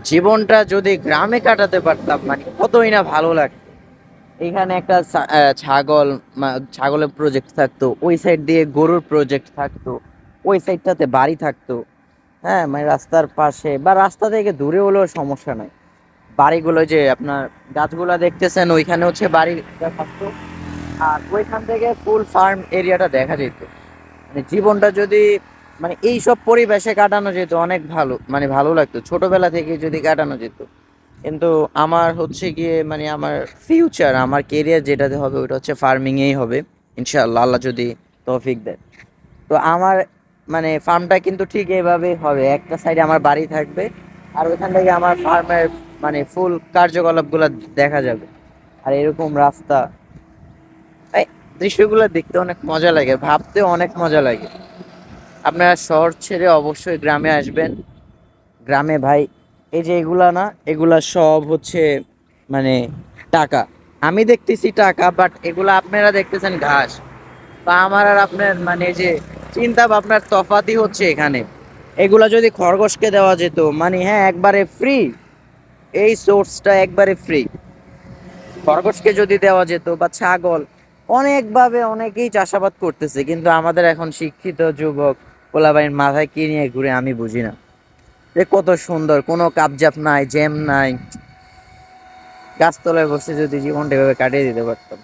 জীবনটা যদি গ্রামে কাটাতে পারতাম মানে কতই না ভালো লাগতো। এখানে একটা ছাগলের প্রজেক্ট থাকতো, ওই সাইড দিয়ে গরুর প্রজেক্ট থাকতো, ওই সাইডটাতে বাড়ি থাকতো। হ্যাঁ, মানে রাস্তার পাশে বা রাস্তা থেকে দূরে হলেও সমস্যা নাই। বাড়িগুলো যে আপনার গাছগুলা দেখতেছেন ওইখানে হচ্ছে বাড়ি থাকতো। আর ওইখান থেকে ফুল ফার্ম এরিয়াটা দেখা যেত। মানে জীবনটা যদি মানে এইসব পরিবেশে কাটানো যেত অনেক ভালো, মানে ভালো লাগতো ছোটবেলা থেকে যদি কাটানো যেত। কিন্তু আমার হচ্ছে গিয়ে মানে আমার ফিউচার, আমার কেরিয়ার যেটাতে হবে ওটা হচ্ছে ফার্মিংয়েই হবে ইনশাআল্লাহ, আল্লাহ যদি তৌফিক দেয়। তো আমার মানে ফার্মটা কিন্তু ঠিক এইভাবে হবে, একটা সাইডে আমার বাড়ি থাকবে আর ওইখান থেকে আমার ফার্মের মানে ফুল কার্যকলাপগুলো দেখা যাবে। আর এরকম রাস্তা, এই দৃশ্যগুলো দেখতে অনেক মজা লাগে, ভাবতে অনেক মজা লাগে। আপনারা শহর ছেড়ে অবশ্যই গ্রামে আসবেন। গ্রামে ভাই এই যে এগুলা না, এগুলা সব হচ্ছে মানে টাকা। আমি দেখতেছি টাকা, বাট এগুলা আপনারা দেখতেছেন ঘাস। বা আমার আর আপনার মানে যে চিন্তা ভাবনার তফাতই হচ্ছে এখানে। এগুলা যদি খরগোশকে দেওয়া যেত মানে হ্যাঁ একবারে ফ্রি, এই সোর্সটা একবারে ফ্রি, খরগোশকে যদি দেওয়া যেত বা ছাগল, অনেকভাবে অনেকেই চাষাবাদ করতেছে, কিন্তু আমাদের এখন শিক্ষিত যুবক পোলাপাইন মাথায় কি নিয়ে ঘুরে আমি বুঝি না। যে কত সুন্দর, কোনো কাবজাব নাই, জ্যাম নাই, গাছতলায় বসে যদি জীবনটা এভাবে কাটিয়ে দিতে পারতাম।